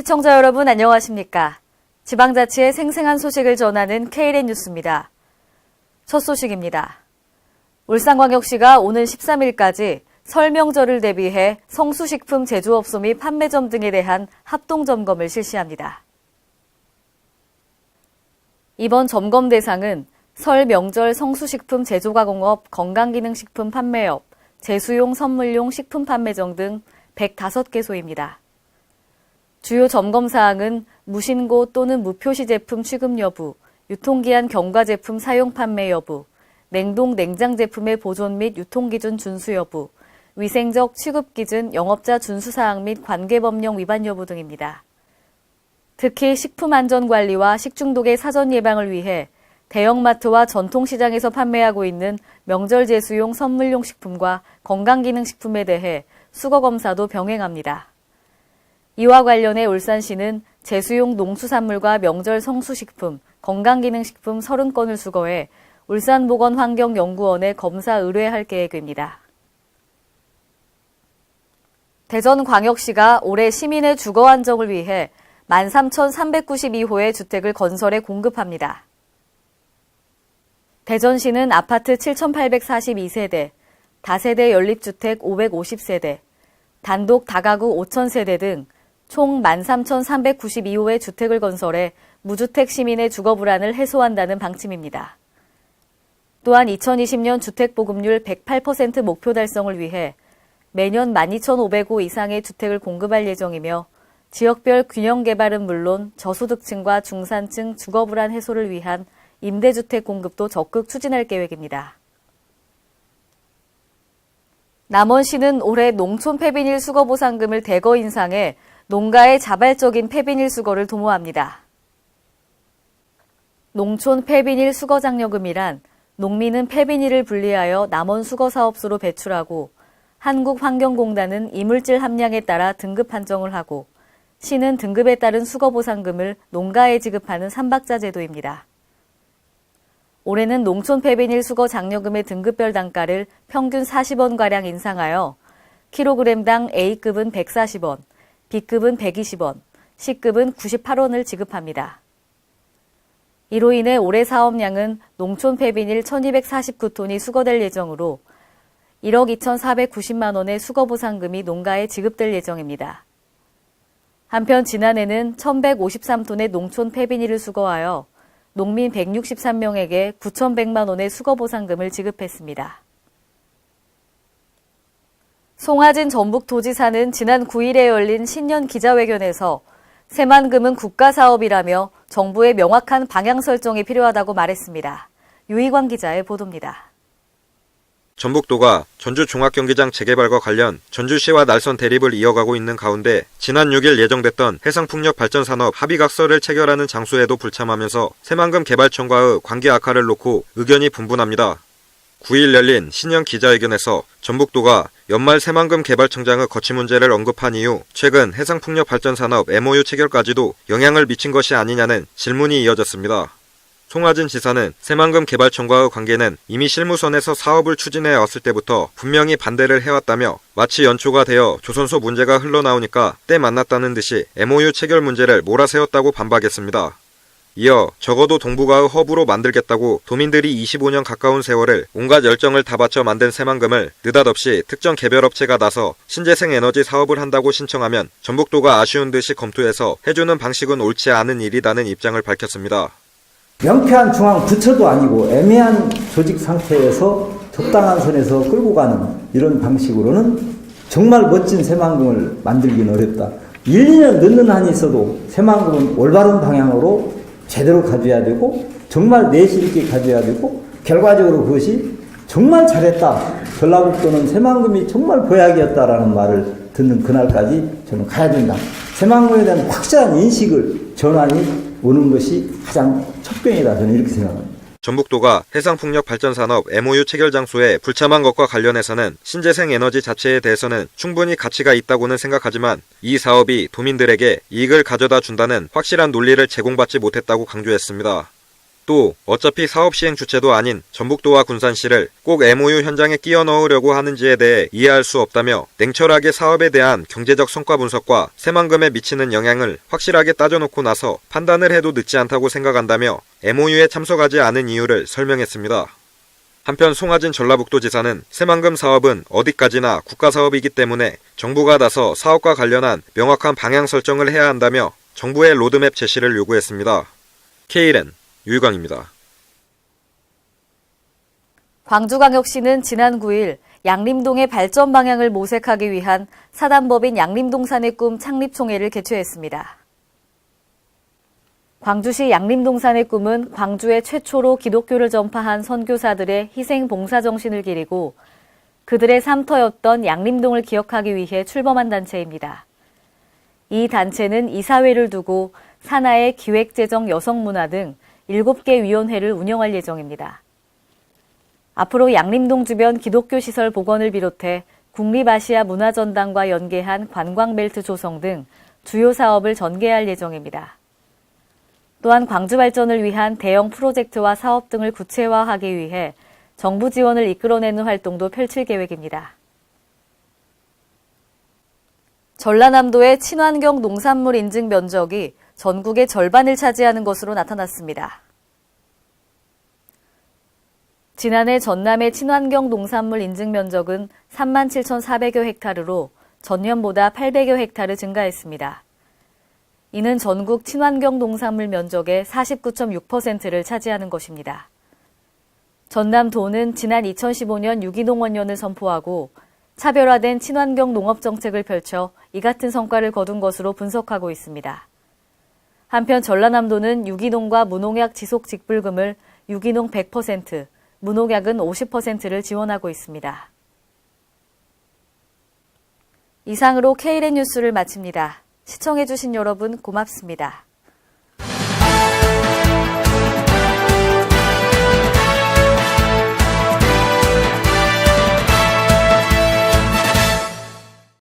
시청자 여러분 안녕하십니까? 지방자치의 생생한 소식을 전하는 KLN 뉴스입니다. 첫 소식입니다. 울산광역시가 오는 13일까지 설 명절을 대비해 성수식품 제조업소 및 판매점 등에 대한 합동점검을 실시합니다. 이번 점검 대상은 설 명절 성수식품 제조가공업, 건강기능식품 판매업, 제수용 선물용 식품 판매점 등 105개소입니다. 주요 점검 사항은 무신고 또는 무표시 제품 취급 여부, 유통기한 경과 제품 사용 판매 여부, 냉동 냉장 제품의 보존 및 유통기준 준수 여부, 위생적 취급 기준, 영업자 준수 사항 및 관계법령 위반 여부 등입니다. 특히 식품안전관리와 식중독의 사전 예방을 위해 대형마트와 전통시장에서 판매하고 있는 명절 제수용 선물용 식품과 건강기능식품에 대해 수거검사도 병행합니다. 이와 관련해 울산시는 제수용 농수산물과 명절 성수식품, 건강기능식품 30건을 수거해 울산보건환경연구원에 검사 의뢰할 계획입니다. 대전광역시가 올해 시민의 주거 안정을 위해 13,392호의 주택을 건설해 공급합니다. 대전시는 아파트 7,842세대, 다세대 연립주택 550세대, 단독 다가구 5,000세대 등 총 13,392호의 주택을 건설해 무주택 시민의 주거 불안을 해소한다는 방침입니다. 또한 2020년 주택보급률 108% 목표 달성을 위해 매년 12,500호 이상의 주택을 공급할 예정이며 지역별 균형 개발은 물론 저소득층과 중산층 주거 불안 해소를 위한 임대주택 공급도 적극 추진할 계획입니다. 남원시는 올해 농촌 폐비닐 수거 보상금을 대거 인상해 농가의 자발적인 폐비닐 수거를 도모합니다. 농촌 폐비닐 수거 장려금이란 농민은 폐비닐을 분리하여 남원 수거 사업소로 배출하고 한국환경공단은 이물질 함량에 따라 등급 판정을 하고 시는 등급에 따른 수거 보상금을 농가에 지급하는 삼박자 제도입니다. 올해는 농촌 폐비닐 수거 장려금의 등급별 단가를 평균 40원가량 인상하여 킬로그램당 A급은 140원, B급은 120원, C급은 98원을 지급합니다. 이로 인해 올해 사업량은 농촌 폐비닐 1,249톤이 수거될 예정으로 1억 2,490만 원의 수거 보상금이 농가에 지급될 예정입니다. 한편 지난해는 1,153톤의 농촌 폐비닐을 수거하여 농민 163명에게 9,100만 원의 수거 보상금을 지급했습니다. 송하진 전북도지사는 지난 9일에 열린 신년 기자회견에서 새만금은 국가사업이라며 정부의 명확한 방향 설정이 필요하다고 말했습니다. 유희광 기자의 보도입니다. 전북도가 전주종합경기장 재개발과 관련 전주시와 날선 대립을 이어가고 있는 가운데 지난 6일 예정됐던 해상풍력발전산업 합의각서를 체결하는 장소에도 불참하면서 새만금 개발청과의 관계 악화를 놓고 의견이 분분합니다. 9일 열린 신년 기자회견에서 전북도가 연말 새만금 개발청장의 거취 문제를 언급한 이후 최근 해상풍력발전산업 MOU 체결까지도 영향을 미친 것이 아니냐는 질문이 이어졌습니다. 송하진 지사는 새만금 개발청과의 관계는 이미 실무선에서 사업을 추진해 왔을 때부터 분명히 반대를 해왔다며 마치 연초가 되어 조선소 문제가 흘러나오니까 때 만났다는 듯이 MOU 체결 문제를 몰아세웠다고 반박했습니다. 이어 적어도 동북아의 허브로 만들겠다고 도민들이 25년 가까운 세월을 온갖 열정을 다 바쳐 만든 새만금을 느닷없이 특정 개별업체가 나서 신재생 에너지 사업을 한다고 신청하면 전북도가 아쉬운 듯이 검토해서 해주는 방식은 옳지 않은 일이라는 입장을 밝혔습니다. 명쾌한 중앙 부처도 아니고 애매한 조직 상태에서 적당한 선에서 끌고 가는 이런 방식으로는 정말 멋진 새만금을 만들기는 어렵다. 1, 2년 늦는 한이 있어도 새만금은 올바른 방향으로 제대로 가져야 되고 정말 내실 있게 가져야 되고 결과적으로 그것이 정말 잘했다. 전라북도는 새만금이 정말 보약이었다라는 말을 듣는 그날까지 저는 가야 된다. 새만금에 대한 확실한 인식을 전환이 오는 것이 가장 척병이다. 저는 이렇게 생각합니다. 전북도가 해상풍력발전산업 MOU 체결 장소에 불참한 것과 관련해서는 신재생 에너지 자체에 대해서는 충분히 가치가 있다고는 생각하지만 이 사업이 도민들에게 이익을 가져다 준다는 확실한 논리를 제공받지 못했다고 강조했습니다. 또 어차피 사업 시행 주체도 아닌 전북도와 군산시를 꼭 MOU 현장에 끼워 넣으려고 하는지에 대해 이해할 수 없다며 냉철하게 사업에 대한 경제적 성과 분석과 새만금에 미치는 영향을 확실하게 따져놓고 나서 판단을 해도 늦지 않다고 생각한다며 MOU에 참석하지 않은 이유를 설명했습니다. 한편 송하진 전라북도지사는 새만금 사업은 어디까지나 국가사업이기 때문에 정부가 나서 사업과 관련한 명확한 방향 설정을 해야 한다며 정부의 로드맵 제시를 요구했습니다. KLN 유희광입니다. 광주광역시는 지난 9일 양림동의 발전 방향을 모색하기 위한 사단법인 양림동산의 꿈 창립총회를 개최했습니다. 광주시 양림동산의 꿈은 광주에 최초로 기독교를 전파한 선교사들의 희생 봉사 정신을 기리고 그들의 삶터였던 양림동을 기억하기 위해 출범한 단체입니다. 이 단체는 이사회를 두고 산하의 기획재정 여성문화 등 7개 위원회를 운영할 예정입니다. 앞으로 양림동 주변 기독교 시설 복원을 비롯해 국립아시아 문화전당과 연계한 관광벨트 조성 등 주요 사업을 전개할 예정입니다. 또한 광주 발전을 위한 대형 프로젝트와 사업 등을 구체화하기 위해 정부 지원을 이끌어내는 활동도 펼칠 계획입니다. 전라남도의 친환경 농산물 인증 면적이 전국의 절반을 차지하는 것으로 나타났습니다. 지난해 전남의 친환경 농산물 인증 면적은 37,400여 헥타르로 전년보다 800여 헥타르 증가했습니다. 이는 전국 친환경 농산물 면적의 49.6%를 차지하는 것입니다. 전남도는 지난 2015년 유기농원년을 선포하고 차별화된 친환경 농업 정책을 펼쳐 이 같은 성과를 거둔 것으로 분석하고 있습니다. 한편 전라남도는 유기농과 무농약 지속 직불금을 유기농 100%, 무농약은 50%를 지원하고 있습니다. 이상으로 KLN 뉴스를 마칩니다. 시청해주신 여러분 고맙습니다.